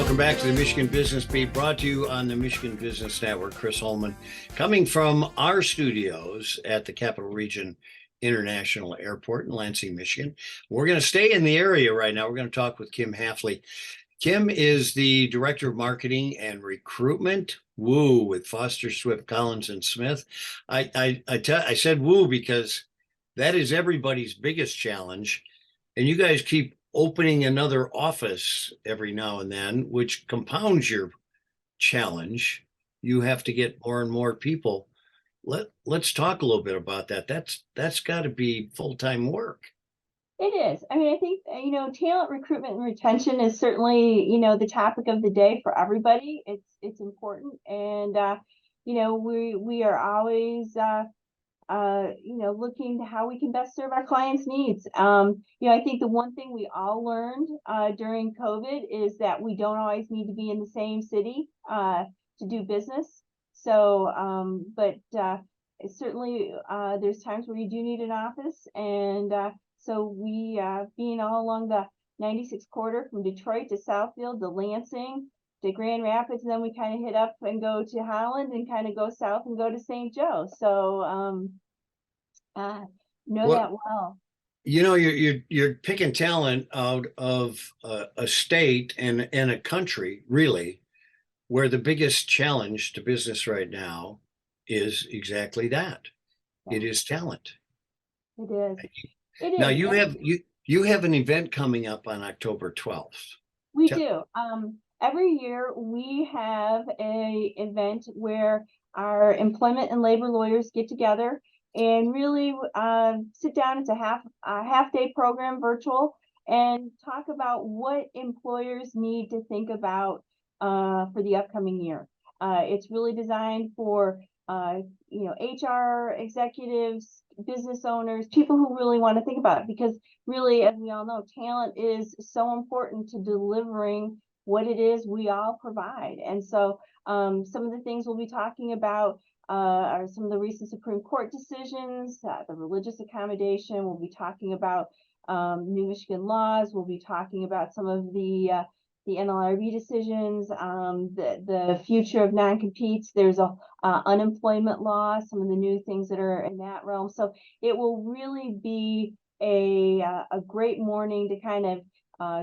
Welcome back to the Michigan Business Beat, brought to you on the Michigan Business Network. Chris Holman, coming from our studios at the Capital Region International Airport in Lansing, Michigan. We're going to stay in the area right now. We're going to talk with Kim Hafley. Kim is the Director of Marketing and Recruitment, Woo, with Foster, Swift, Collins, and Smith. I said Woo because that is everybody's biggest challenge. And you guys keep opening another office every now and then, which compounds your challenge. You have to get more and more people. Let's talk a little bit about that. That's got to be full-time work. It is. I mean, I think, talent recruitment and retention is certainly, the topic of the day for everybody. It's important. And, we are always, looking to how we can best serve our clients' needs. I think the one thing we all learned during COVID is that we don't always need to be in the same city to do business. So, but certainly there's times where you do need an office. And so we, being all along the 96 corridor from Detroit to Southfield to Lansing to Grand Rapids, and then we kind of hit up and go to Holland and kind of go south and go to St. Joe. So know that well. You're picking talent out of a state and a country, really, where the biggest challenge to business right now is exactly that. Yeah. It is talent. It is. It now is. you have an event coming up on October 12th. We do. Every year we have a event where our employment and labor lawyers get together and really sit down. It's a half day program, virtual, and talk about what employers need to think about for the upcoming year. It's really designed for HR executives, business owners, people who really want to think about it, because really, as we all know, talent is so important to delivering what it is we all provide. And so some of the things we'll be talking about are some of the recent Supreme Court decisions, the religious accommodation. We'll be talking about new Michigan laws. We'll be talking about some of the NLRB decisions, the future of non-competes. There's a unemployment law, some of the new things that are in that realm. So it will really be a great morning to kind of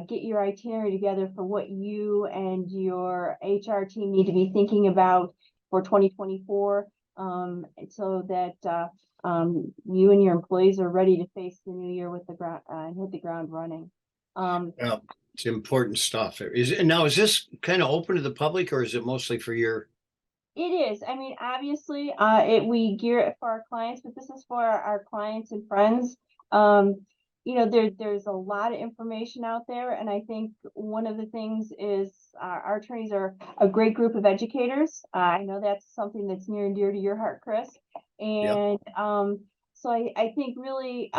get your itinerary together for what you and your HR team need to be thinking about for 2024, so that you and your employees are ready to face the new year with the ground and hit the ground running. Well, it's important stuff. Is this kind of open to the public, or is it mostly for your? It is. I mean, obviously, we gear it for our clients, but this is for our clients and friends. There's a lot of information out there, and I think one of the things is our attorneys are a great group of educators. I know that's something that's near and dear to your heart, Chris. And yep. So I think really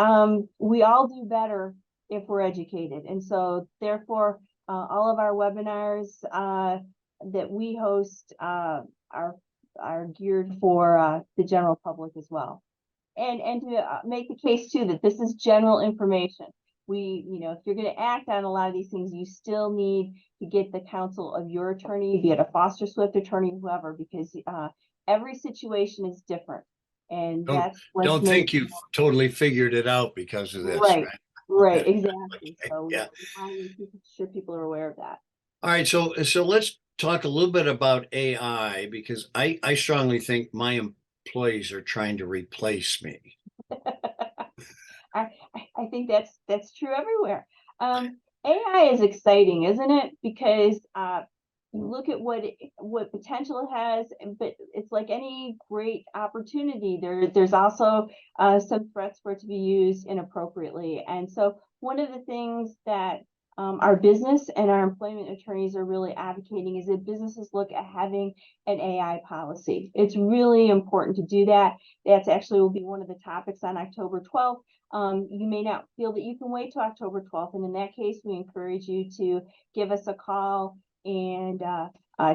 we all do better if we're educated. And so therefore, all of our webinars that we host are geared for the general public as well. And to make the case too that this is general information. If you're going to act on a lot of these things, you still need to get the counsel of your attorney, be it a Foster Swift attorney, whoever, because every situation is different. And don't think you've totally figured it out because of this, right? Right, yeah. exactly. So yeah. I'm sure people are aware of that. All right, so let's talk a little bit about AI, because I strongly think my employees are trying to replace me. I think that's true everywhere. AI is exciting, isn't it? Because you look at what potential it has, but it's like any great opportunity. There's also some threats for it to be used inappropriately. And so one of the things that our business and our employment attorneys are really advocating is that businesses look at having an AI policy. It's really important to do that. That's actually will be one of the topics on October 12th. You may not feel that you can wait till October 12th. And in that case, we encourage you to give us a call, and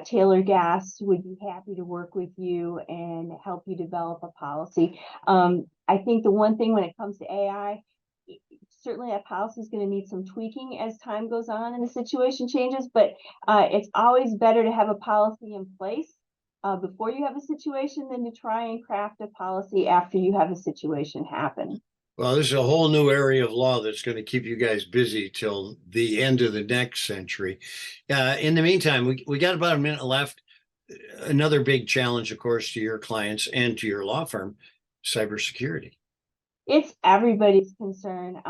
Taylor Gass would be happy to work with you and help you develop a policy. I think the one thing when it comes to AI, certainly that policy is going to need some tweaking as time goes on and the situation changes, but it's always better to have a policy in place before you have a situation than to try and craft a policy after you have a situation happen. Well, this is a whole new area of law that's going to keep you guys busy till the end of the next century. In the meantime, we got about a minute left. Another big challenge, of course, to your clients and to your law firm, cybersecurity. It's everybody's concern.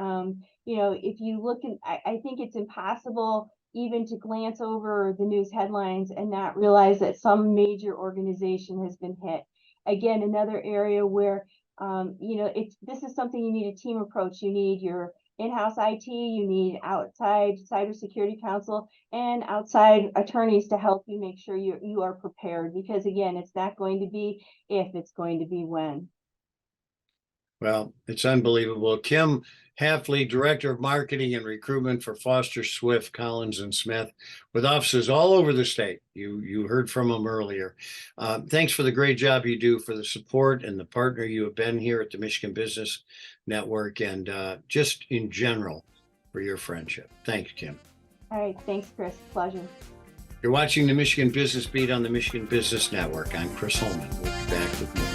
If you look I think it's impossible even to glance over the news headlines and not realize that some major organization has been hit. Again, another area where this is something you need a team approach. You need your in-house IT, you need outside cybersecurity counsel and outside attorneys to help you make sure you are prepared, because again, it's not going to be if, it's going to be when. Well, it's unbelievable. Kim Hafley, Director of Marketing and Recruitment for Foster, Swift, Collins, and Smith, with offices all over the state. You heard from them earlier. Thanks for the great job you do, for the support and the partner you have been here at the Michigan Business Network, and just in general for your friendship. Thanks, Kim. All right. Thanks, Chris. Pleasure. You're watching the Michigan Business Beat on the Michigan Business Network. I'm Chris Holman. We'll be back with more.